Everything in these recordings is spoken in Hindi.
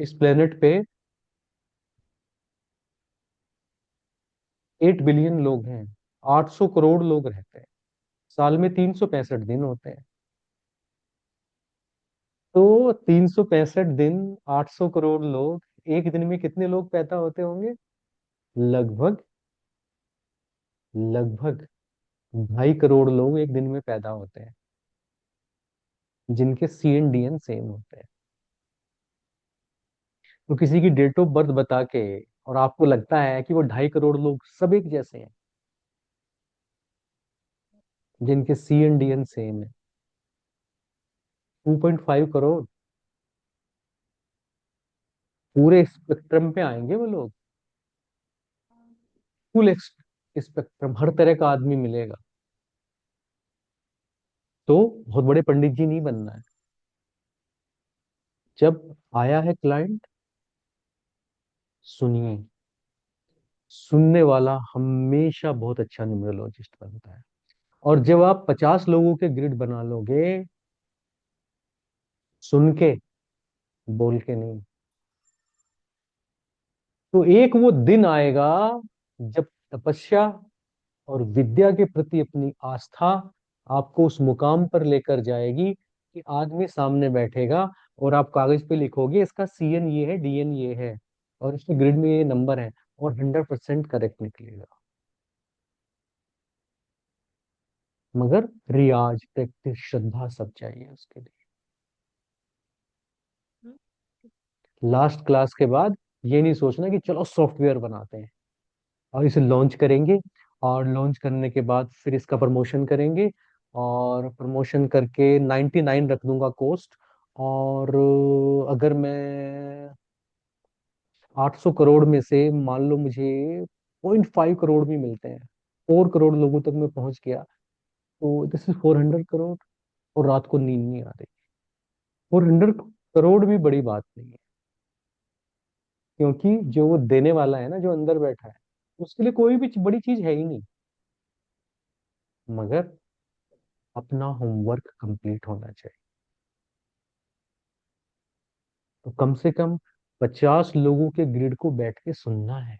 इस प्लेनेट पे 8 बिलियन लोग हैं। 800 करोड़ लोग रहते हैं। साल में 365 दिन होते हैं। तो 365 दिन, 800 करोड़ लोग, एक दिन में कितने लोग पैदा होते होंगे? लगभग लगभग 2.5 करोड़ लोग एक दिन में पैदा होते हैं, जिनके CNDN सेम होते हैं। तो किसी की डेट ऑफ बर्थ बता के, और आपको लगता है कि वो 2.5 करोड़ लोग सब एक जैसे हैं, जिनके CNDN सेम है। 2.5 करोड़। पूरे स्पेक्ट्रम पे आएंगे वो लोग। फुल स्पेक्ट्रम, हर तरह का आदमी मिलेगा। तो बहुत बड़े पंडित जी नहीं बनना है। जब आया है क्लाइंट, सुनिए। सुनने वाला हमेशा बहुत अच्छा न्यूमरोलॉजिस्ट बनता है। और जब आप 50 लोगों के ग्रिड बना लोगे, सुन के, बोल के नहीं, तो एक वो दिन आएगा जब तपस्या और विद्या के प्रति अपनी आस्था आपको उस मुकाम पर लेकर जाएगी कि आदमी सामने बैठेगा और आप कागज पे लिखोगे इसका CN ये है, DN ये है, और इसके ग्रिड में ये नंबर है, और 100% करेक्ट निकलेगा। मगर रियाज, प्रैक्टिस, श्रद्धा सब चाहिए उसके लिए। लास्ट क्लास के बाद ये नहीं सोचना कि चलो सॉफ्टवेयर बनाते हैं और इसे लॉन्च करेंगे, और लॉन्च करने के बाद फिर इसका प्रमोशन करेंगे, और प्रमोशन करके 99 रख दूंगा कॉस्ट। और अगर मैं 800 करोड़ में से मान लो मुझे 0.5 करोड़ भी मिलते हैं, 4 करोड़ लोगों तक मैं पहुंच गया, तो दिस इज 400 करोड़। और रात को नींद नहीं आ रही। 400 करोड़ भी बड़ी बात नहीं है, क्योंकि जो वो देने वाला है ना, जो अंदर बैठा है, उसके लिए कोई भी बड़ी चीज है ही नहीं। मगर अपना होमवर्क कंप्लीट होना चाहिए। तो कम से कम 50 लोगों के ग्रिड को बैठ के सुनना है।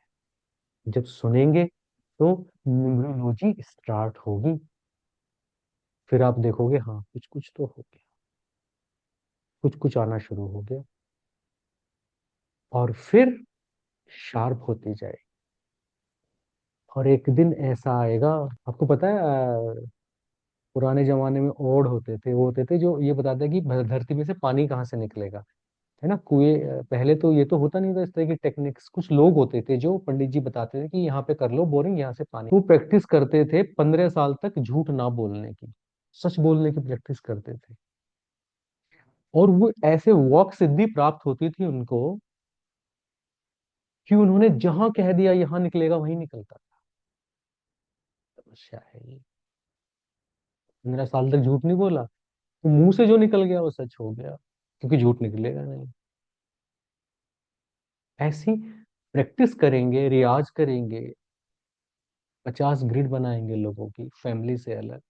जब सुनेंगे तो न्यूमरोलॉजी स्टार्ट होगी। फिर आप देखोगे, हाँ कुछ कुछ तो हो गया, कुछ कुछ आना शुरू हो गया, और फिर शार्प होती जाए। और एक दिन ऐसा आएगा, आपको पता है, पुराने जमाने में ओड होते थे, वो होते थे जो ये बताते हैं कि धरती में से पानी कहाँ से निकलेगा, है ना, कुएं। पहले तो ये तो होता नहीं था इस तरह की टेक्निक्स। कुछ लोग होते थे जो पंडित जी बताते थे कि यहाँ पे कर लो बोरिंग, यहाँ से पानी। वो प्रैक्टिस करते थे 15 साल तक, झूठ ना बोलने की, सच बोलने की प्रैक्टिस करते थे। और वो ऐसे वॉक सिद्धि प्राप्त होती थी उनको कि उन्होंने जहां कह दिया यहाँ निकलेगा, वहीं निकलता था। तपस्या है ये। 15 साल तक झूठ नहीं बोला, तो मुंह से जो निकल गया वो सच हो गया, क्योंकि झूठ निकलेगा नहीं। ऐसी प्रैक्टिस करेंगे, रियाज करेंगे, 50 ग्रिड बनाएंगे लोगों की, फैमिली से अलग।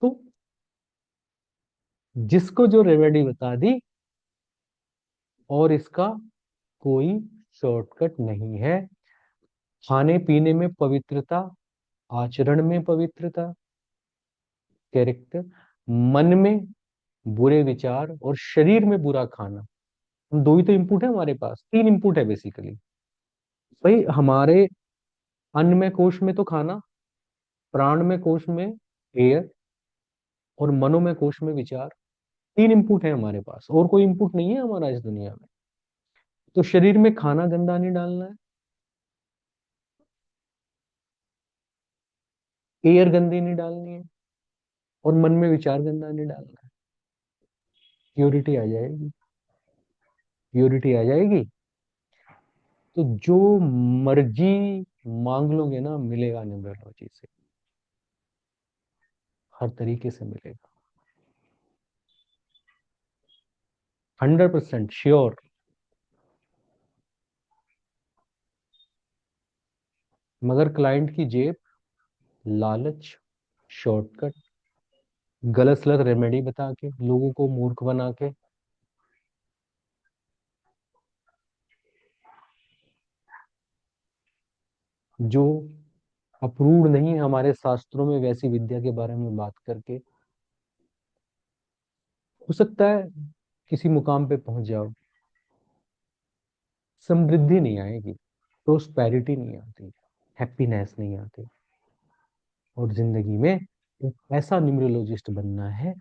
तो जिसको जो रेमेडी बता दी, और इसका कोई शॉर्टकट नहीं है। खाने पीने में पवित्रता, आचरण में पवित्रता, कैरेक्टर, मन में बुरे विचार, और शरीर में बुरा खाना। हम दो ही तो इनपुट है हमारे पास, तीन इनपुट है बेसिकली। भाई हमारे अन्न में, कोश में तो खाना, प्राण में, कोश में एयर, और मनो में, कोश में विचार। तीन इनपुट है हमारे पास, और कोई इनपुट नहीं है हमारा इस दुनिया में। तो शरीर में खाना गंदा नहीं डालना है, एयर गंदी नहीं डालनी है, और मन में विचार गंदा नहीं डालना है। प्योरिटी आ जाएगी। प्योरिटी आ जाएगी। तो जो मर्जी मांग लोगे ना, मिलेगा न्यूमरोलॉजी से, हर तरीके से मिलेगा। 100% श्योर। मगर क्लाइंट की जेब, लालच, शॉर्टकट, गलत सलत रेमेडी बता के, लोगों को मूर्ख बना के, जो अप्रूव्ड नहीं है हमारे शास्त्रों में वैसी विद्या के बारे में बात करके। हो सकता है किसी मुकाम पे पहुंच जाओ, समृद्धि नहीं आएगी, प्रोस्पेरिटी नहीं आती, हैप्पीनेस नहीं आती, और जिंदगी में एक ऐसा न्यूमरोलॉजिस्ट बनना है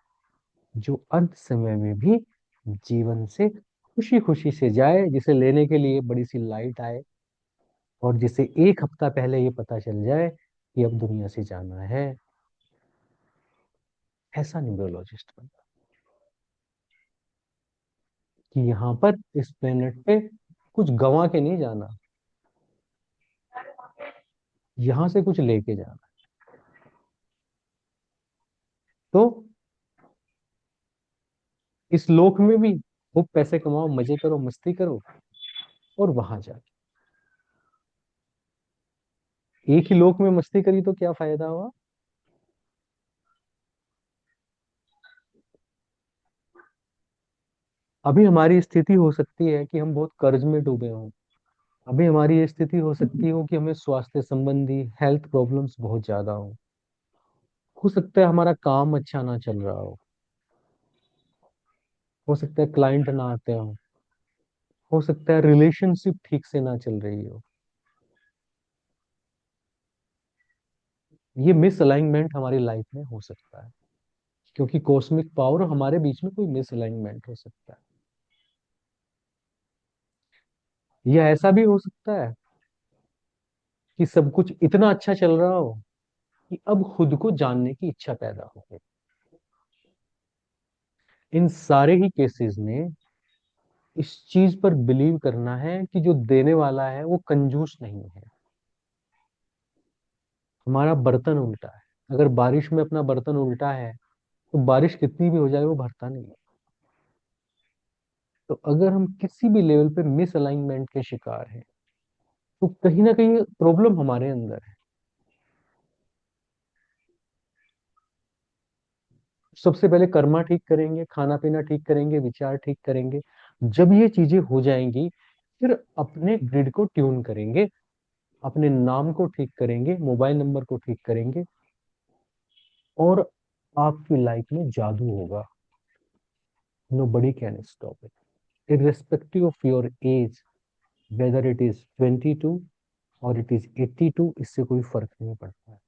जो अंत समय में भी जीवन से खुशी खुशी से जाए, जिसे लेने के लिए बड़ी सी लाइट आए, और जिसे एक हफ्ता पहले ये पता चल जाए कि अब दुनिया से जाना है। ऐसा न्यूमरोलॉजिस्ट बनना, कि यहाँ पर इस प्लेनेट पे कुछ गंवा के नहीं जाना, यहां से कुछ लेके जाना। तो इस लोक में भी खूब पैसे कमाओ, मजे करो, मस्ती करो, और वहां जाके एक ही लोक में मस्ती करी तो क्या फायदा हुआ। अभी हमारी स्थिति हो सकती है कि हम बहुत कर्ज में डूबे हों। अभी हमारी ये स्थिति हो सकती हो कि हमें स्वास्थ्य संबंधी हेल्थ प्रॉब्लम्स बहुत ज्यादा हो सकता है हमारा काम अच्छा ना चल रहा हो सकता है क्लाइंट ना आते हो सकता है रिलेशनशिप ठीक से ना चल रही हो। ये मिसअलाइनमेंट हमारी लाइफ में हो सकता है, क्योंकि कॉस्मिक पावर हमारे बीच में कोई मिसअलाइनमेंट हो सकता है। या ऐसा भी हो सकता है कि सब कुछ इतना अच्छा चल रहा हो कि अब खुद को जानने की इच्छा पैदा हो गई। इन सारे ही केसेस में इस चीज पर बिलीव करना है कि जो देने वाला है वो कंजूस नहीं है। हमारा बर्तन उल्टा है। अगर बारिश में अपना बर्तन उल्टा है तो बारिश कितनी भी हो जाए वो भरता नहीं है। तो अगर हम किसी भी लेवल पे मिसअलाइनमेंट के शिकार हैं तो कहीं ना कहीं प्रॉब्लम हमारे अंदर है। सबसे पहले कर्मा ठीक करेंगे, खाना पीना ठीक करेंगे, विचार ठीक करेंगे। जब ये चीजें हो जाएंगी फिर अपने ग्रिड को ट्यून करेंगे, अपने नाम को ठीक करेंगे, मोबाइल नंबर को ठीक करेंगे, और आपकी लाइफ में जादू होगा। Nobody can stop it, irrespective of your age, whether it is 22 और it is 82, इससे कोई फर्क नहीं पड़ता है।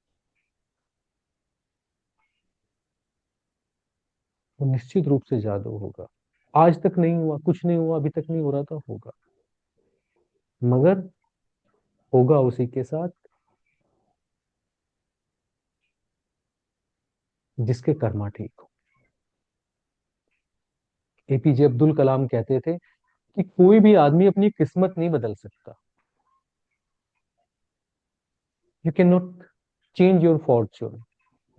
वो निश्चित रूप से जादू होगा। आज तक नहीं हुआ, कुछ नहीं हुआ, अभी तक नहीं हो रहा था, होगा। मगर होगा उसी के साथ जिसके कर्मा ठीक हो। एपीजे अब्दुल कलाम कहते थे कि कोई भी आदमी अपनी किस्मत नहीं बदल सकता। You can not change your fortune,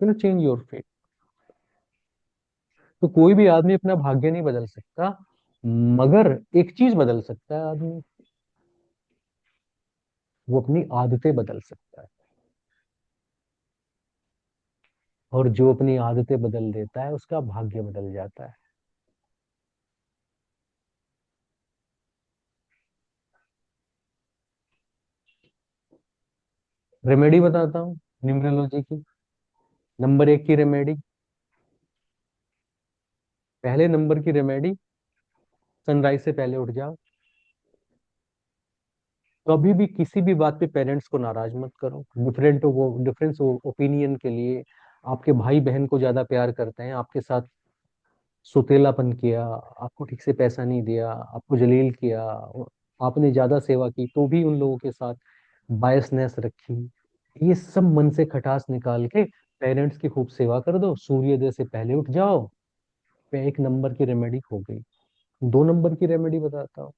you no change your fate. तो कोई भी आदमी अपना भाग्य नहीं बदल सकता, मगर एक चीज बदल सकता है आदमी, वो अपनी आदतें बदल सकता है। और जो अपनी आदतें बदल देता है उसका भाग्य बदल जाता है। रेमेडी बताता हूँ न्यूमरोलॉजी की। नंबर एक की रेमेडी, पहले नंबर की रेमेडी, सनराइज से पहले उठ जाओ। कभी भी किसी भी बात पे पेरेंट्स को नाराज मत करो। डिफरेंस ओपिनियन के लिए आपके भाई बहन को ज्यादा प्यार करते हैं, आपके साथ सुतेलापन किया, आपको ठीक से पैसा नहीं दिया, आपको जलील किया, आपने ज्यादा सेवा की तो भी उन लोगों के साथ बायसनेस रखी, ये सब मन से खटास निकाल के पेरेंट्स की खूब सेवा कर दो, सूर्योदय से पहले उठ जाओ। पे एक नंबर की रेमेडी हो गई। दो नंबर की रेमेडी बताता हूँ।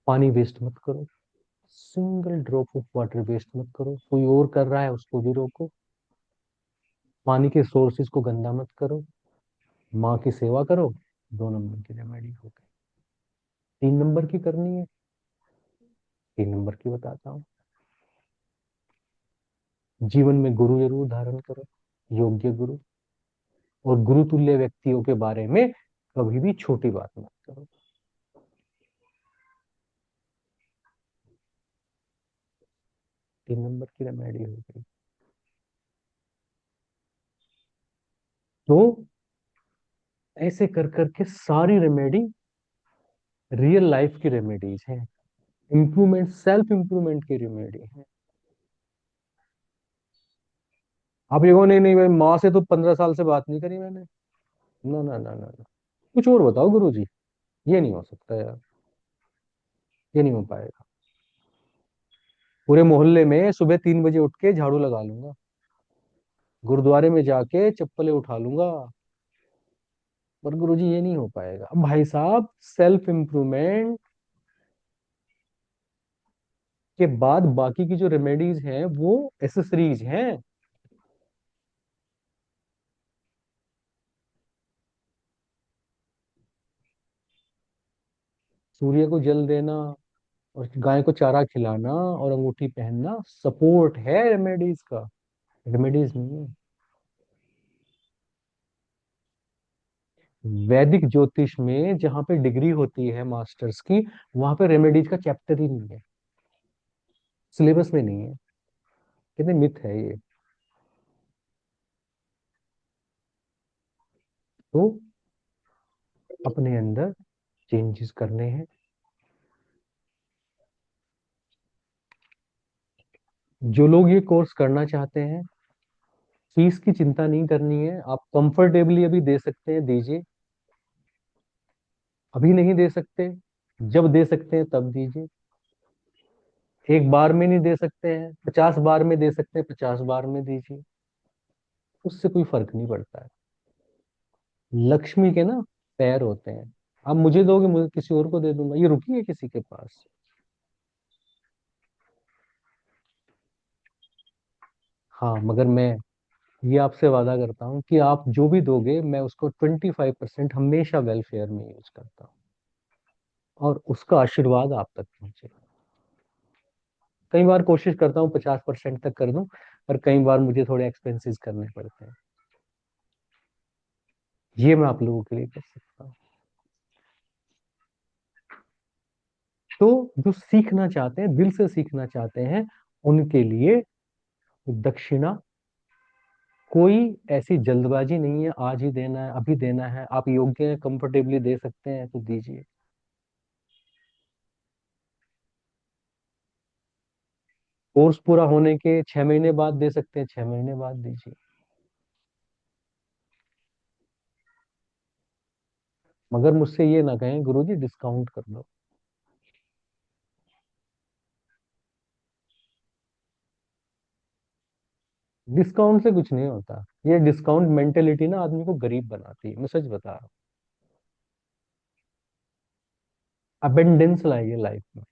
पानी वेस्ट मत करो, single drop of water waste मत करो। कोई और कर रहा है उसको भी रोको। पानी के सोर्सेज को गंदा मत करो, माँ की सेवा करो। दो नंबर की रेमेडी हो गई। तीन नंबर की करनी है, तीन नंबर की बताता हूँ। जीवन में गुरु जरूर धारण करो, योग्य गुरु, और गुरुतुल्य व्यक्तियों के बारे में कभी भी छोटी बात मत करो। 3 नंबर की रेमेडी हो गई। तो ऐसे कर करके सारी रेमेडी रियल लाइफ की रेमेडीज हैं, इम्प्रूवमेंट, सेल्फ इम्प्रूवमेंट की रेमेडी है। आप ये कहो नहीं नहीं भाई माँ से तो 15 साल से बात नहीं करी मैंने, ना ना ना ना ना, कुछ और बताओ गुरु जी। ये नहीं हो सकता यार, ये नहीं हो पाएगा। पूरे मोहल्ले में सुबह 3 बजे उठ के झाड़ू लगा लूंगा, गुरुद्वारे में जाके चप्पलें उठा लूंगा, पर गुरु जी ये नहीं हो पाएगा। अब भाई साहब सेल्फ इम्प्रूवमेंट के बाद बाकी की जो रेमेडीज हैं वो एसेसरीज हैं। सूर्य को जल देना और गाय को चारा खिलाना और अंगूठी पहनना सपोर्ट है रेमेडीज का, रेमेडीज नहीं है। वैदिक ज्योतिष में जहां पे डिग्री होती है मास्टर्स की, वहां पे रेमेडीज का चैप्टर ही नहीं है, सिलेबस में नहीं है। कितने मिथ है ये। तो अपने अंदर चेंजेस करने हैं। जो लोग ये कोर्स करना चाहते हैं, फीस की चिंता नहीं करनी है, आप कंफर्टेबली अभी दे सकते हैं, दीजिए। अभी नहीं दे सकते, जब दे सकते हैं तब दीजिए। एक बार में नहीं दे सकते हैं, 50 बार में दे सकते हैं, 50 बार में दीजिए। उससे कोई फर्क नहीं पड़ता है। लक्ष्मी के ना पैर होते हैं, आप मुझे दोगे मुझे किसी और को दे दूंगा, ये रुकी है किसी के पास। हाँ मगर मैं ये आपसे वादा करता हूँ कि आप जो भी दोगे मैं उसको 25% हमेशा वेलफेयर में यूज करता हूँ, और उसका आशीर्वाद आप तक पहुंचे। कई बार कोशिश करता हूँ 50% तक कर दूं, पर कई बार मुझे थोड़े एक्सपेंसेस करने पड़ते हैं। ये मैं आप लोगों के लिए कर सकता हूँ। तो जो सीखना चाहते हैं, दिल से सीखना चाहते हैं, उनके लिए दक्षिणा कोई ऐसी जल्दबाजी नहीं है, आज ही देना है, अभी देना है। आप योग्य हैं, कंफर्टेबली दे सकते हैं तो दीजिए। कोर्स पूरा होने के 6 महीने बाद दे सकते हैं, 6 महीने बाद दीजिए। मगर मुझसे ये ना कहें गुरुजी डिस्काउंट कर दो। डिस्काउंट से कुछ नहीं होता, ये डिस्काउंट मेंटेलिटी ना आदमी को गरीब बनाती है, मैं सच बता रहा हूँ। अबेंडेंस लाइए लाइफ में।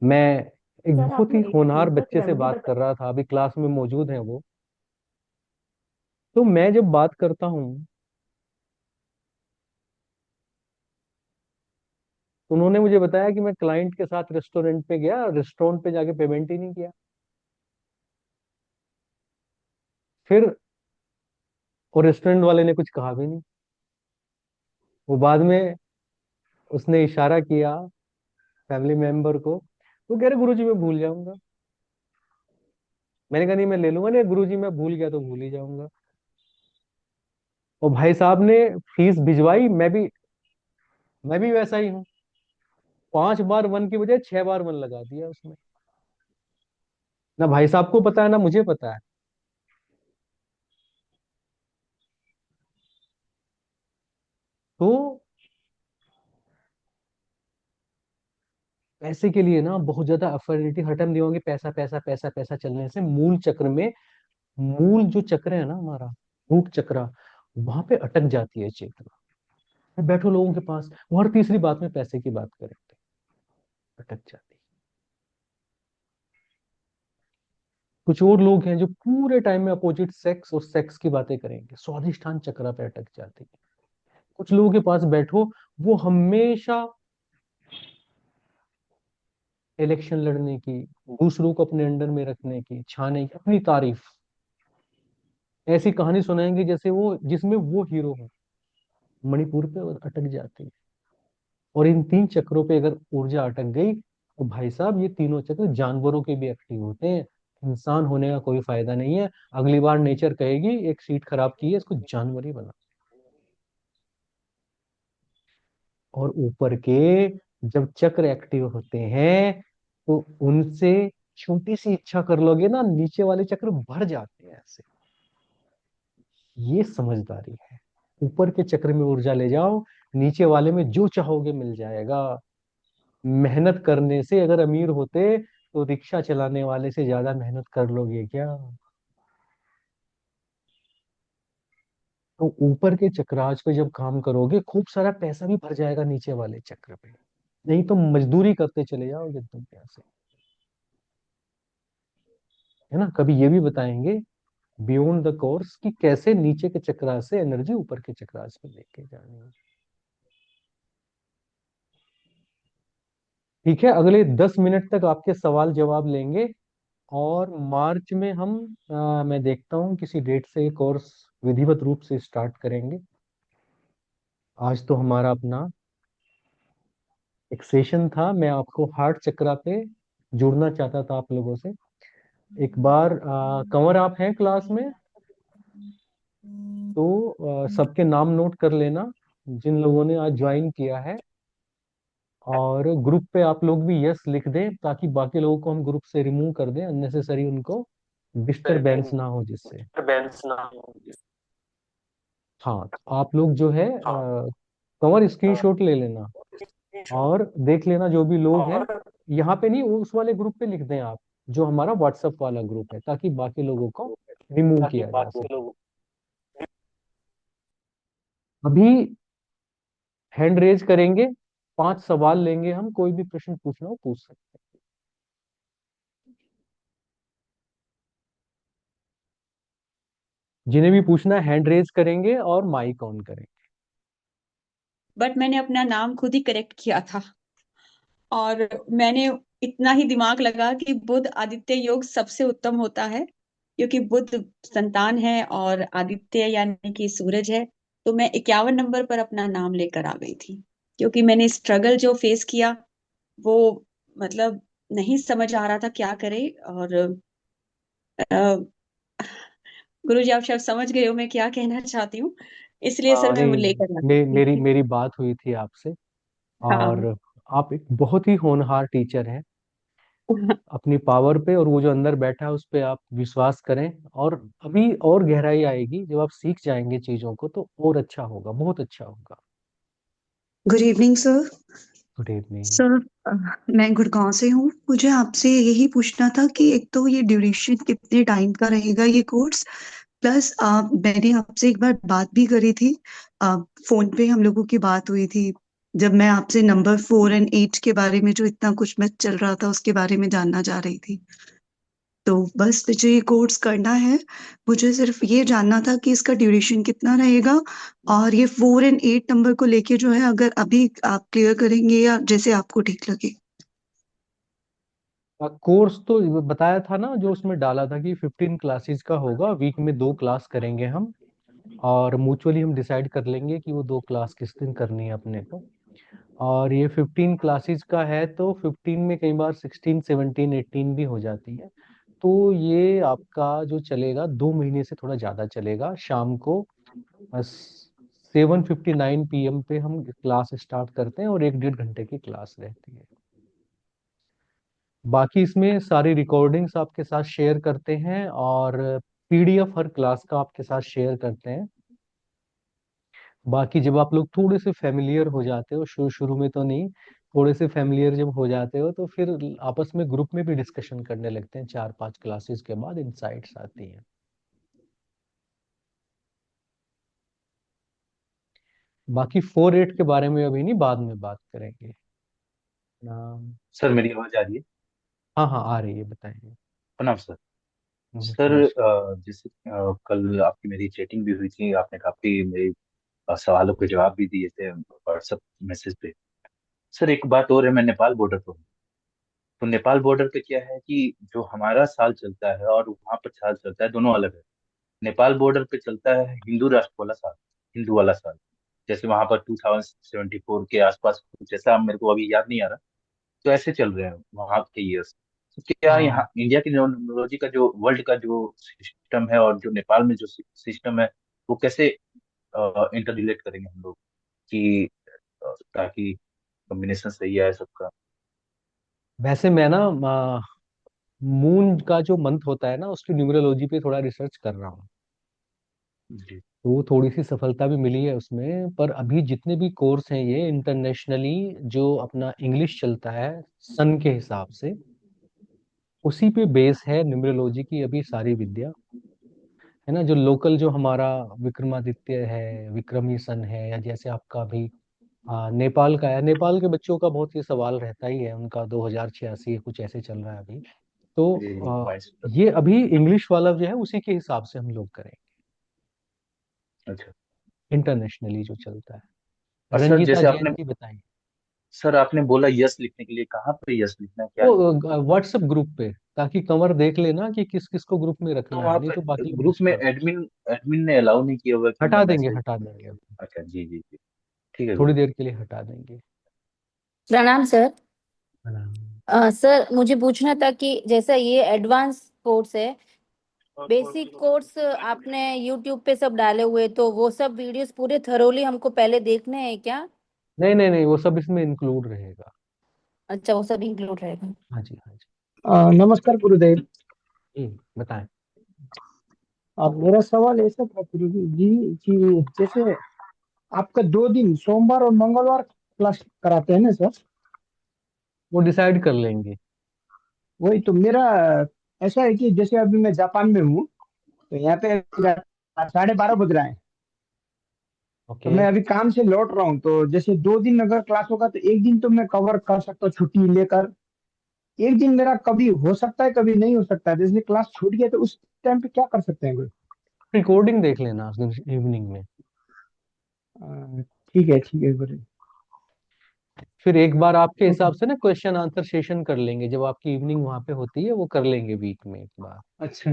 मैं एक सर बहुत आपने ही एक होनहार चीज बस बच्चे से रेमेडी बात बता। कर रहा था, अभी क्लास में मौजूद है वो। तो मैं जब बात करता हूँ, तो उन्होंने मुझे बताया कि मैं क्लाइंट के साथ रेस्टोरेंट पे गया, रेस्टोरेंट पे जाके पेमेंट ही नहीं किया। फिर वो रेस्टोरेंट वाले ने कुछ कहा भी नहीं। वो बाद में उसने इशारा किया फैमिली मेंबर को, तो कह रहे गुरुजी मैं भूल जाऊंगा। मैंने कहा नहीं मैं ले लूंगा, नहीं गुरुजी मैं भूल गया तो भूल ही जाऊंगा। और भाई साहब ने फीस भिजवाई, मैं भी वैसा ही हूँ। 5 बार वन की बजाय 6 बार वन लगा दिया उसने। ना भाई साहब को पता है ना मुझे पता है। तो पैसे के लिए ना बहुत ज्यादा अफिनिटी हर टाइम दिखाओगे, पैसा पैसा पैसा पैसा चलने से मूल चक्र में, मूल जो चक्र है ना हमारा, रूट चक्र, वहां पे अटक जाती है चेतना। बैठो लोगों के पास, वो हर तीसरी बात में पैसे की बात करेंगे, अटक जाती है। कुछ और लोग हैं जो पूरे टाइम में अपोजिट सेक्स और सेक्स की बातें करेंगे, स्वादिष्टान चक्र पे अटक जाती है। कुछ लोगों के पास बैठो, वो हमेशा इलेक्शन लड़ने की, दूसरों को अपने अंडर में रखने की, छाने की, अपनी तारीफ, ऐसी कहानी सुनाएंगे जैसे वो, जिसमें वो हीरो हो। मणिपुर पे वो अटक जाती है। और इन 3 चक्रों पे अगर ऊर्जा अटक गई तो भाई साहब ये तीनों चक्र जानवरों के भी एक्टिव होते हैं। इंसान होने का कोई फायदा नहीं है। अगली बार नेचर कहेगी एक सीट खराब की है, इसको जानवर ही बना। और ऊपर के जब चक्र एक्टिव होते हैं तो उनसे छोटी सी इच्छा कर लोगे ना, नीचे वाले चक्र भर जाते हैं ऐसे। ये समझदारी है। ऊपर के चक्र में ऊर्जा ले जाओ, नीचे वाले में जो चाहोगे मिल जाएगा। मेहनत करने से अगर अमीर होते तो रिक्शा चलाने वाले से ज्यादा मेहनत कर लोगे क्या? तो ऊपर के चक्राज पे जब काम करोगे खूब सारा पैसा भी भर जाएगा नीचे वाले चक्र पे। नहीं तो मजदूरी करते चले जाओगे तुम पैसे। है ना? कभी ये भी बताएंगे बियॉन्ड द कोर्स कि कैसे नीचे के चक्रास से एनर्जी ऊपर के चक्रास पे लेके जानी है। ठीक है, अगले 10 मिनट तक आपके सवाल जवाब लेंगे। और मार्च में हम मैं देखता हूँ किसी डेट से ये कोर्स विधिवत रूप से स्टार्ट करेंगे। आज तो हमारा अपना एक सेशन था, मैं आपको हार्ट चक्रा पे जुड़ना चाहता था आप लोगों से। एक बार कंवर आप हैं क्लास में? तो सबके नाम नोट कर लेना जिन लोगों ने आज ज्वाइन किया है। और ग्रुप पे आप लोग भी यस लिख दें ताकि बाकी लोगों को हम ग्रुप से रिमूव कर दें, अननेसेसरी उनको डिस्टरबेंस ना हो जिससे। हाँ, तो आप लोग जो है कंवर स्क्रीनशॉट ले लेना और देख लेना जो भी लोग हैं। यहाँ पे नहीं, उस वाले ग्रुप पे लिख दें आप जो हमारा व्हाट्सएप वाला ग्रुप है, ताकि बाकी लोगों को रिमूव किया जा सके। अभी हैंड रेज करेंगे, 5 सवाल लेंगे हम, कोई भी प्रश्न पूछना हो पूछ सकते हैं। जिन्हें भी पूछना है हैंड रेज करेंगे और माइक ऑन करेंगे। बट मैंने अपना नाम खुद ही करेक्ट किया था। और मैंने इतना ही दिमाग लगा कि बुध आदित्य योग सबसे उत्तम होता है, क्योंकि बुध संतान है और आदित्य यानी कि सूरज है। तो मैं 51 नंबर पर अपना नाम लेकर आ गई थी, क्योंकि मैंने स्ट्रगल जो फेस किया वो, मतलब, नहीं समझ आ रहा था क्या करे। और गुरु जी, आप शायद समझ गए हो मैं क्या कहना चाहती हूँ, इसलिए सर मैं वो नहीं, लेकर आ गई मेरी थी। मेरी बात हुई थी आपसे। और हाँ। आप एक बहुत ही होनहार टीचर हैं। अपनी पावर पे और वो जो अंदर बैठा है उस पे आप विश्वास करें। और अभी और गहराई आएगी जब आप सीख जाएंगे चीजों को, तो और अच्छा होगा, बहुत अच्छा होगा। Good evening sir. Good evening. Sir, मैं गुड़गांव से हूँ। मुझे आपसे यही पूछना था कि एक तो ये ड्यूरेशन कितने टाइम का रहेगा ये कोर्स, प्लस मैंने आपसे एक बार बात भी करी थी। फोन पे हम लोगों की बात हुई थी जब मैं आपसे नंबर 4 और 8 के बारे में जो इतना कुछ मैं चल रहा था उसके बारे में जानना चाह रही थी। तो बस मुझे ये कोर्स करना है। मुझे सिर्फ ये जानना था कि इसका ड्यूरेशन कितना रहेगा, और ये 4 और 8 नंबर को लेके जो है अगर अभी आप क्लियर करेंगे या जैसे आपको ठीक लगे। कोर्स तो बताया था ना, जो उसमें डाला था कि 15 क्लासेस का होगा, वीक में 2 क्लास करेंगे हम। और म्यूचुअली हम डिसाइड कर लेंगे कि वो 2 क्लास किस दिन करनी है अपने को। और ये 15 क्लासेस का है तो 15 में कई बार 16, 17, 18 भी हो जाती है। तो ये आपका जो चलेगा 2 महीने से थोड़ा ज्यादा चलेगा। शाम को 7:59 PM पे हम क्लास स्टार्ट करते हैं और 1 1.5 घंटे की क्लास रहती है। बाकी इसमें सारी रिकॉर्डिंग्स आपके साथ शेयर करते हैं और पीडीएफ हर क्लास का आपके साथ शेयर करते हैं। बाकी जब आप लोग थोड़े से फेमिलियर हो जाते हो, शुरू शुरू में तो नहीं, थोड़े से फेमिलियर जब हो जाते हो तो फिर आपस में ग्रुप में भी डिस्कशन करने लगते हैं। 4 5 क्लासेस के बाद इनसाइट्स आती हैं। बाकी 4 8 के बारे में अभी नहीं, बाद में बात करेंगे। नाम। सर मेरी आवाज आ रही है? हाँ हाँ, आ रही है, बताइए। प्रणाम सर। सर नमस्कार। जैसे कल आपकी मेरी चैटिंग भी हुई थी, आपने काफी मेरे सवालों के जवाब भी दिए थे व्हाट्सएप मैसेज पे। सर एक बात और है, मैं नेपाल बॉर्डर पर हूँ। तो नेपाल बॉर्डर पे क्या है कि जो हमारा साल चलता है और वहाँ पर साल चलता है, दोनों अलग है। नेपाल बॉर्डर पे चलता है हिंदू राष्ट्र वाला साल, हिंदू वाला साल। जैसे वहां पर 2074 के आसपास कुछ ऐसा, मेरे को अभी याद नहीं आ रहा। तो ऐसे चल रहे हैं वहां के ईयर्स। तो क्या हाँ, यहाँ इंडिया की न्यूमरोलॉजी का जो वर्ल्ड का जो सिस्टम है और जो नेपाल में जो सिस्टम है, वो कैसे इंटर रिलेट करेंगे हम लोग कि ताकि कॉम्बिनेशन सही आए सबका। वैसे मैं ना मून का जो मंथ होता है ना उसकी न्यूमरोलॉजी पे थोड़ा रिसर्च कर रहा हूँ। जी। तो थोड़ी सी सफलता भी मिली है उसमें, पर अभी जितने भी कोर्स हैं ये इंटरनेशनली, जो अपना इंग्लिश चलता है सन के हिसाब से, उसी पे बेस है न्यूमरोलॉजी की अभी सारी विद्या, है ना। जो लोकल जो हमारा विक्रमादित्य है, विक्रमी सन है, या जैसे आपका अभी नेपाल का है, नेपाल के बच्चों का बहुत ये सवाल रहता ही है, उनका 2086 कुछ ऐसे चल रहा है अभी। तो जी, ये अभी इंग्लिश वाला जो है उसी के हिसाब से हम लोग करें, अच्छा। इंटरनेशनली जो चलता और है। सर रंजीता जैसे जैन आपने जी बताइए। सर आपने बोला यस लिखने के लिए, कहाँ पे यस लिखना है, क्या लिखना है? वो व्हाट्सएप ग्रुप पे, ताकि कवर देख लेना कि किस किस को ग्रुप में तो रखना है, वहाँ नहीं पे तो बाकी लोग ग्रुप में डिस्टर्ब। एडमिन एडमिन ने अलाउ नहीं किया हुआ कि मैं हटा देंगे, मैसेज। हटा देंगे, अच्छा, जी जी जी। ठीक है थोड़ी गुरु। देर के लिए हटा देंगे। प्रणाम सर। हाँ। सर मुझे पूछना था कि जैसा ये एडवांस कोर्स है, बेसिक कोर्स आपने यूट्यूब पे सब डाले हुए, तो वो सब वीडियोस पूरे थरोली हमको पहले देखने हैं क्या? नहीं नहीं नहीं, वो सब इसमें इंक्लूड रहेगा। अच्छा, वो सब इंक्लूड रहेगा। हाँ जी, हाँ जी। नमस्कार गुरुदेव। बताएं। अब मेरा सवाल ऐसा था गुरुजी जी कि जैसे आपका 2 दिन सोमवार और मंगलवार क्लास कराते हैं ना सर? वो डिसाइड कर लेंगे। वही तो मेरा ऐसा है कि जैसे अभी मैं जापान में हूँ, तो यहाँ पे 12:30 बज रहा है। तो ओके। मैं अभी काम से लौट रहा हूँ, तो जैसे 2 दिन अगर क्लास होगा तो एक दिन तो मैं कवर कर सकता हूँ छुट्टी लेकर। एक दिन मेरा कभी हो सकता है कभी नहीं हो सकता है, जैसे क्लास छूट गया तो उस टाइम पे क्या कर सकते हैं गुरु? रिकॉर्डिंग देख लेना उस दिन इवनिंग में। ठीक है गुरु। फिर एक बार आपके ओके। हिसाब से ना क्वेश्चन आंसर सेशन कर लेंगे, जब आपकी इवनिंग वहां पे होती है वो कर लेंगे वीक में एक बार। अच्छा।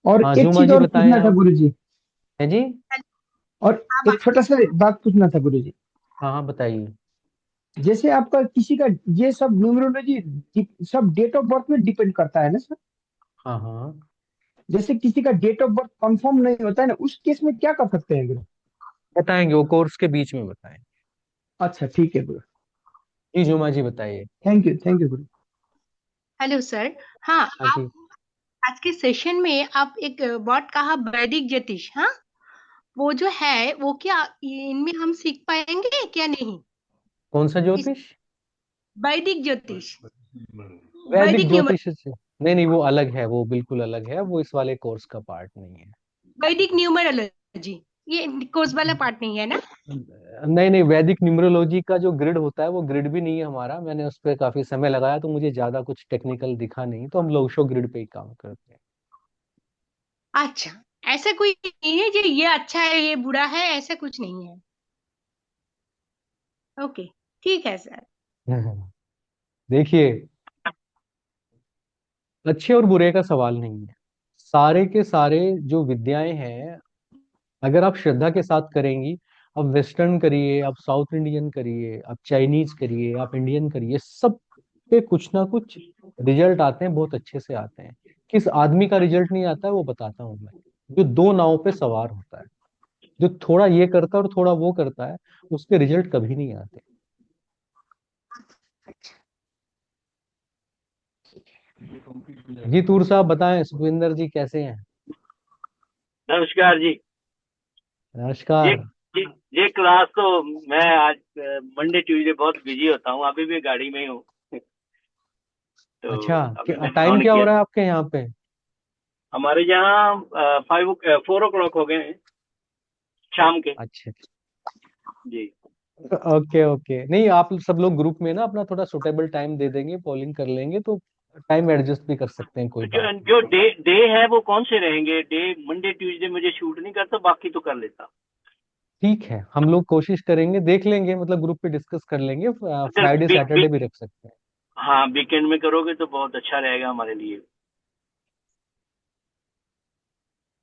और हाँ, एक जुमा चीज जी और बताएं पूछना था आप। गुरु जी। है जी। और एक छोटा सा बात पूछना था गुरु जी। हाँ हाँ, बताइए। जैसे आपका किसी का ये सब न्यूमरोलॉजी सब डेट ऑफ बर्थ में डिपेंड करता है ना सर? हाँ हाँ, जैसे किसी का डेट ऑफ बर्थ कंफर्म नहीं होता है ना, उस केस में क्या कर सकते हैं गुरु? बताएंगे, वो कोर्स के बीच में बताएं। अच्छा ठीक है गुरु। जी, जुमा जी बताइए। Thank you Guru. Hello sir. हाँ, हाँ जी। आप आज के सेशन में आप एक वर्ड कहा, वैदिक ज्योतिष। हाँ, वो जो है वो क्या इनमें हम सीख पाएंगे क्या नहीं? कौन सा इस ज्योतिष? वैदिक ज्योतिष, वैदिक वैदिक न्यूमर ज्योतिष से? नहीं नहीं, वो अलग है, वो बिल्कुल अलग है, वो इस वाले कोर्स का पार्ट नहीं है। वैदिक न्यूमरोलॉजी ये कोर्स वाला पार्ट नहीं है ना? नहीं नहीं, वैदिक न्यूमरोलॉजी का जो ग्रिड होता है वो ग्रिड भी नहीं है हमारा, मैंने उस पर काफी समय लगाया तो मुझे ज्यादा कुछ टेक्निकल दिखा नहीं, तो हम लोशो ग्रिड पे ही काम करते हैं। अच्छा, ऐसा कोई नहीं है जो ये अच्छा है ये बुरा है, ऐसा कुछ नहीं है। ओके, ठीक है सर। देखिए, अच्छे और बुरे का सवाल नहीं है। सारे के सारे जो विद्याएं हैं, अगर आप श्रद्धा के साथ करेंगी, आप वेस्टर्न करिए, आप साउथ इंडियन करिए, आप चाइनीज करिए, आप इंडियन करिए, सब पे कुछ ना कुछ रिजल्ट आते हैं, बहुत अच्छे से आते हैं। किस आदमी का रिजल्ट नहीं आता है वो बताता हूँ मैं। जो दो नाव पे सवार होता है, जो थोड़ा ये करता है और थोड़ा वो करता है, उसके रिजल्ट कभी नहीं आते। जी तूर साहब बताएं, सुखविंदर जी कैसे हैं? नमस्कार जी। ये नमस्कार। ये क्लास तो मैं आज मंडे ट्यूसडे बहुत बिजी होता हूँ, अभी भी गाड़ी में ही हूँ। तो अच्छा, अभी मैंने टाइम ऑन क्या हो किया। रहा है आपके यहाँ पे? हमारे यहाँ 4 o'clock हो गए हैं शाम के। अच्छा। जी। ओके ओके, नहीं आप सब लोग ग्रुप में ना अपना थोड़ा सुटेबल टाइम दे देंगे, पोलिंग कर लेंगे तो टाइम एडजस्ट भी कर सकते हैं, कोई तो बात जो नहीं। जो डे डे है वो कौन से रहेंगे? डे मंडे ट्यूसडे मुझे शूट नहीं करता, बाकी तो कर लेता। ठीक है, हम लोग कोशिश करेंगे, देख लेंगे, मतलब ग्रुप पे डिस्कस कर लेंगे, अगर फ्राइडे सैटरडे भी रख सकते हैं। हाँ, वीकेंड में करोगे तो बहुत अच्छा रहेगा हमारे लिए।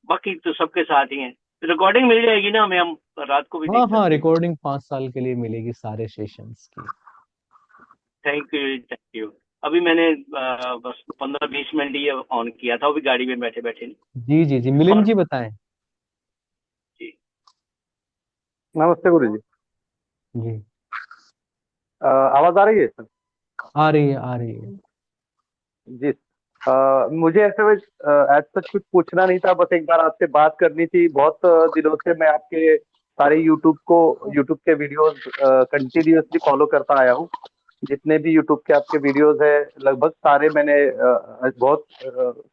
बाकी तो सबके साथ ही हैं। रिकॉर्डिंग मिल जाएगी ना हमें, हम रात को भी हाँ देख हाँ, सकते हैं। रिकॉर्डिंग 5 साल के लिए मिलेगी सारे सेशंस की। Thank you, thank you. अभी मैंने बस 15-20 मिनट ये ऑन किया था, अभी गाड़ी में बैठे बैठे। जी जी जी, मिलिंद और जी बताएं। जी, नमस्ते गुरु जी। जी, आवाज आ रही है सर? आ रही है आ रही है। जी। मुझे ऐसे में ऐसा सच कुछ पूछना नहीं था, बस एक बार आपसे बात करनी थी। बहुत दिनों से मैं आपके सारे यूट्यूब के वीडियोस कंटिन्यूअसली फॉलो करता आया हूँ। जितने भी यूट्यूब के आपके वीडियोस है लगभग सारे मैंने बहुत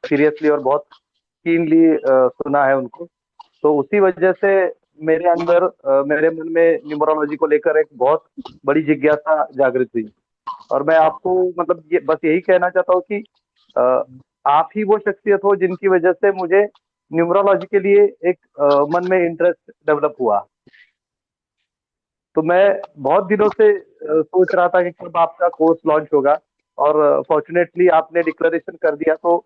सीरियसली और बहुत कीनली सुना है उनको। तो उसी वजह से मेरे अंदर मेरे मन में न्यूमरोलॉजी को लेकर एक बहुत बड़ी जिज्ञासा जागृत हुई। और मैं आपको मतलब ये बस यही कहना चाहता हूँ कि अ, आप ही वो शख्सियत हो जिनकी वजह से मुझे न्यूमरोलॉजी के लिए एक मन में इंटरेस्ट डेवलप हुआ। तो मैं बहुत दिनों से सोच रहा था कि कब आपका कोर्स लॉन्च होगा, और फॉर्चुनेटली आपने डिक्लेरेशन कर दिया। तो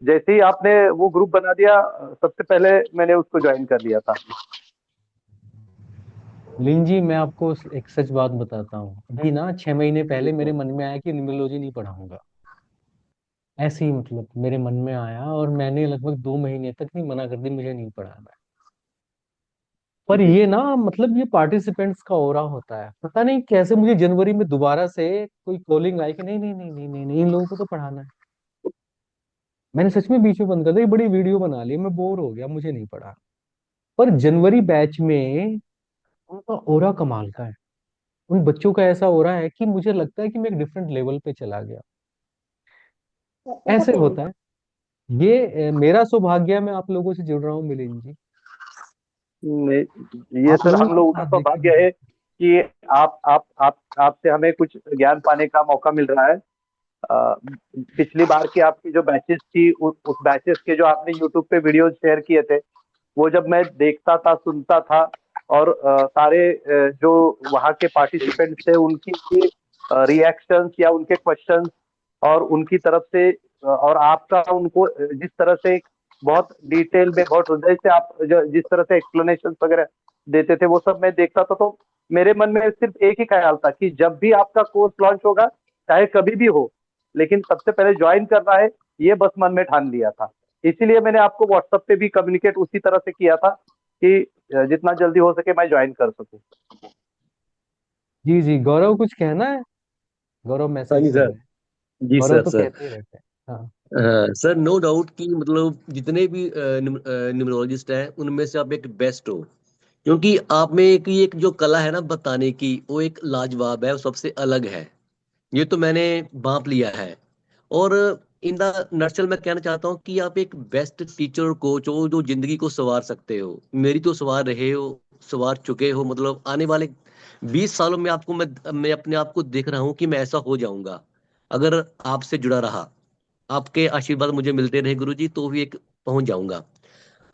जैसे ही आपने वो ग्रुप बना दिया, सबसे पहले मैंने उसको ज्वाइन कर लिया था। मिलिंद जी, मैं आपको एक सच बात बताता हूँ। अभी ना 6 महीने पहले मेरे मन में आया कि न्यूमरोलॉजी नहीं पढ़ाऊंगा। ऐसे ही मतलब मेरे मन में आया, और मैंने लगभग 2 महीने तक नहीं मना कर दी, मुझे नहीं पढ़ाना है। पर जी। ये ना मतलब ये पार्टिसिपेंट्स का ओरा होता है, पता नहीं कैसे मुझे जनवरी में दोबारा से कोई कॉलिंग आई कि नहीं नहीं नहीं नहीं नहीं नहीं, इन लोगों को तो पढ़ाना है। मैंने सच में बीच में बंद कर दिया, एक बड़ी वीडियो बना ली, मैं बोर हो गया, मुझे नहीं पढ़ा। पर जनवरी बैच में उनका ओरा कमाल का है। उन बच्चों का ऐसा ओरा है कि मुझे लगता है कि मैं एक डिफरेंट लेवल पे चला गया। ऐसे होता है। ये मेरा सौभाग्य है, मैं आप लोगों से जुड़ रहा हूँ मिलिंद जी। ये आप सर लोगों हम के लोगों का साथ देखिए सौभाग्य है कि आप आपसे हमें कुछ ज्ञान पाने का मौका मिल रहा है। अ, पिछली बार की आपकी जो बैचेस थी, उस बैचेस के जो आपने यूट्यूब पे वीडियोस शेयर किए थे, वो जब मैं देखता था, सुनता था, और सारे जो वहाँ के पार्टिसिपेंट्स थे उनकी रिएक्शंस या उनके क्वेश्चंस, और उनकी तरफ से और आपका उनको जिस तरह से एक बहुत डिटेल में बहुत हृदय से आप जिस तरह से एक्सप्लेनेशन वगैरह देते थे, वो सब मैं देखता था। तो मेरे मन में सिर्फ एक ही ख्याल था कि जब भी आपका कोर्स लॉन्च होगा, चाहे कभी भी हो, लेकिन सबसे पहले ज्वाइन करना है, ये बस मन में ठान लिया था। इसीलिए मैंने आपको व्हाट्सएप पे भी कम्युनिकेट उसी तरह से किया था कि जितना जल्दी हो सके मैं ज्वाइन कर सकूं। जी जी। गौरव कुछ कहना है? गौरव हाँ मैसेज जी कर सर। रहे हैं। जी गौरव सर तो सर। कहते ही रहते हैं। हाँ। सर नो डाउट कि मतलब जितने भी न्यूमरोलॉजिस्ट हैं उनमें से आप एक बेस्ट हो, क्योंकि आप में एक जो कला है ना बताने की, वो एक लाजवाब है, वो सबसे अलग है। ये तो मैंने भांप लिया है। और इन द नर्सल मैं कहना चाहता हूँ कि आप एक बेस्ट टीचर और कोच हो जो जिंदगी को संवार सकते हो। मेरी तो संवार रहे हो, संवार चुके हो। मतलब आने वाले 20 सालों में आपको मैं अपने आप को देख रहा हूँ कि मैं ऐसा हो जाऊंगा अगर आपसे जुड़ा रहा। आपके आशीर्वाद मुझे मिलते रहे गुरु जी, तो भी एक पहुंच जाऊंगा।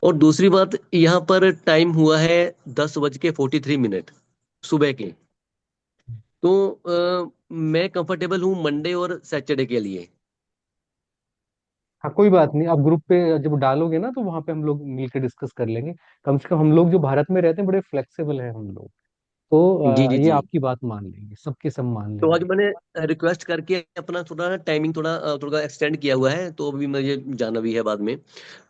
और दूसरी बात, यहाँ पर टाइम हुआ है 10:43 सुबह के। तो मैं कंफर्टेबल हूँ मंडे और सैटरडे के लिए। हाँ, कोई बात नहीं, आप ग्रुप पे जब डालोगे ना तो वहां पे हम लोग मिलकर डिस्कस कर लेंगे। कम से कम हम लोग जो भारत में रहते हैं बड़े फ्लेक्सिबल हैं हम लोग। तो जी जी ये जी। आपकी बात मान लेंगे, सबके सब मान तो आज लेंगे। मैंने रिक्वेस्ट करके अपना थोड़ा टाइमिंग थोड़ा एक्सटेंड किया हुआ है, तो अभी मुझे जाना भी है बाद में।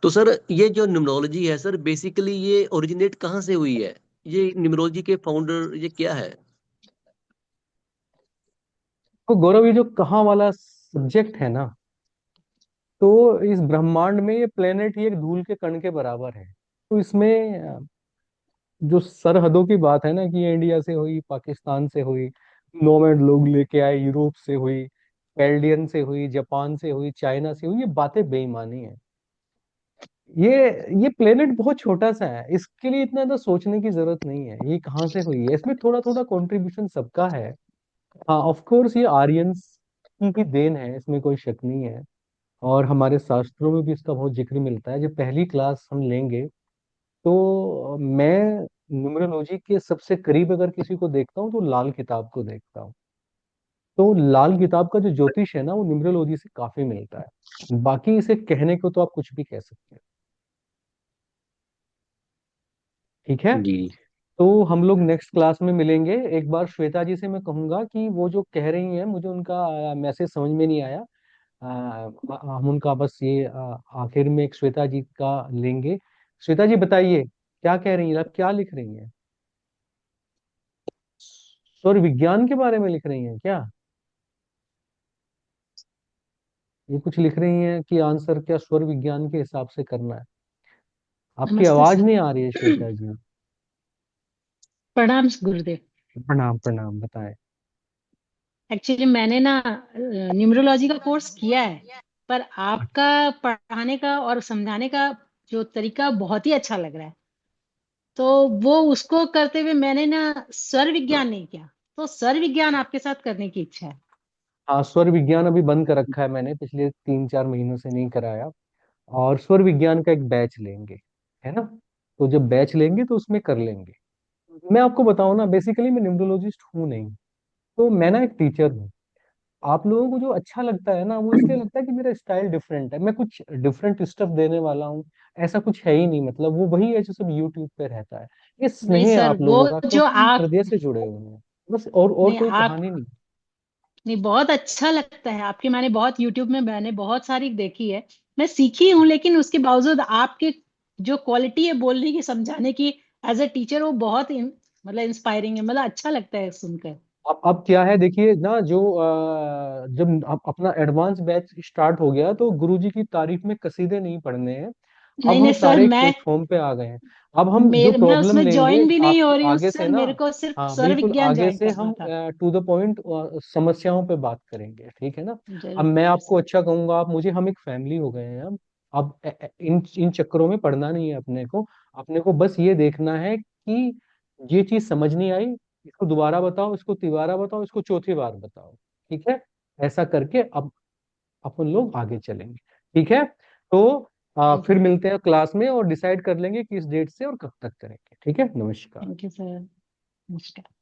तो सर ये जो न्यूमरोलॉजी है सर, बेसिकली ये ओरिजिनेट कहाँ से हुई है? ये न्यूमरोलॉजी के फाउंडर ये क्या है? तो गौरव, ये जो कहाँ वाला सब्जेक्ट है ना, तो इस ब्रह्मांड में ये प्लेनेट ही एक धूल के कण के बराबर है। तो इसमें जो सरहदों की बात है ना, कि ये इंडिया से हुई, पाकिस्तान से हुई, नोमैड लोग लेके आए यूरोप से हुई, कैल्डियन से हुई, जापान से हुई, चाइना से हुई, ये बातें बेईमानी है। ये ये प्लेनेट बहुत छोटा सा है, इसके लिए इतना ज्यादा सोचने की जरूरत नहीं है ये कहाँ से हुई है। इसमें थोड़ा थोड़ा कंट्रीब्यूशन सबका है। हाँ, ऑफ कोर्स ये आर्यंस की ही देन है, इसमें कोई शक नहीं है। और हमारे शास्त्रों में भी इसका बहुत जिक्र मिलता है। जब पहली क्लास हम लेंगे तो मैं न्यूमरोलॉजी के सबसे करीब अगर किसी को देखता हूँ तो लाल किताब को देखता हूँ। तो लाल किताब का जो ज्योतिष है ना, वो न्यूमरोलॉजी से काफी मिलता है। बाकी इसे कहने को तो आप कुछ भी कह सकते हैं। ठीक है। जी। तो हम लोग नेक्स्ट क्लास में मिलेंगे। एक बार श्वेता जी से मैं कहूंगा कि वो जो कह रही हैं, मुझे उनका मैसेज समझ में नहीं आया। हम उनका बस ये आखिर में एक श्वेता जी का लेंगे। श्वेता जी बताइए, क्या कह रही हैं आप, क्या लिख रही हैं? स्वर विज्ञान के बारे में लिख रही हैं क्या? ये कुछ लिख रही हैं कि आंसर क्या स्वर विज्ञान के हिसाब से करना है? आपकी नमस्ते आवाज सर। नहीं आ रही है श्वेता जी। प्रणाम गुरुदेव। प्रणाम प्रणाम, बताएं। एक्चुअली मैंने ना न्यूमरोलॉजी का कोर्स किया है, पर आपका पढ़ाने का और समझाने का जो तरीका बहुत ही अच्छा लग रहा है, तो वो उसको करते हुए मैंने ना स्वर विज्ञान नहीं किया, तो स्वर विज्ञान आपके साथ करने की इच्छा है। हाँ, स्वर विज्ञान अभी बंद कर रखा है मैंने, पिछले 3-4 महीनों से नहीं कराया। और स्वर विज्ञान का एक बैच लेंगे, है ना? तो जब बैच लेंगे तो उसमें कर लेंगे। मैं आपको बताऊं ना, बेसिकली मैं न्यूमरोलॉजिस्ट हूँ नहीं, तो मैं ना एक टीचर हूँ। आप लोगों को जो अच्छा लगता है ना, वो इसलिए लगता है कि मेरा स्टाइल डिफरेंट है, मैं कुछ डिफरेंट स्टफ देने वाला हूँ। ऐसा कुछ है ही नहीं, मतलब वो वही है जो सब यूट्यूब पे रहता है। ये नहीं स्नेह है सर, आप वो लोगों का, जो क्योंकि हम आप हृदय से जुड़े हुए हैं। बस, और नहीं कोई आप कहानी नहीं। नहीं, बहुत अच्छा लगता है आपकी। मैंने बहुत यूट्यूब में मैंने बहुत सारी देखी है, मैं सीखी हूँ, लेकिन उसके बावजूद आपके जो क्वालिटी है बोलने की, समझाने की, एज अ टीचर, वो बहुत मतलब इंस्पायरिंग है, मतलब अच्छा लगता है सुनकर। अब क्या है, देखिए ना, जो जब अपना एडवांस बैच स्टार्ट हो गया तो गुरुजी की तारीफ में कसीदे नहीं पढ़ने हैं। अब नहीं हम नहीं सर, सारे एक प्लेटफॉर्म पे आ गए हैं। अब हम जो मैं प्रॉब्लम उसमें लेंगे ज्वाइन भी नहीं हो आपको रही हूँ आगे से सर, ना, मेरे को सिर्फ हाँ स्वर बिल्कुल, विज्ञान आगे ज्वाइन से करना हम था। टू द पॉइंट समस्याओं पे बात करेंगे, ठीक है ना? अब जरूर मैं जरूर आपको सर। अच्छा कहूंगा, आप मुझे, हम एक फैमिली हो गए हैं अब इन इन चक्करों में पड़ना नहीं है अपने को। अपने को बस ये देखना है कि ये चीज समझ नहीं आई, इसको दोबारा बताओ, इसको तिबारा बताओ, इसको चौथी बार बताओ। ठीक है? ऐसा करके अब अपन लोग आगे चलेंगे। ठीक है? तो थैंक फिर यू। मिलते हैं क्लास में और डिसाइड कर लेंगे किस डेट से और कब तक करेंगे। ठीक है, नमस्कार। Thank you sir. नमस्कार।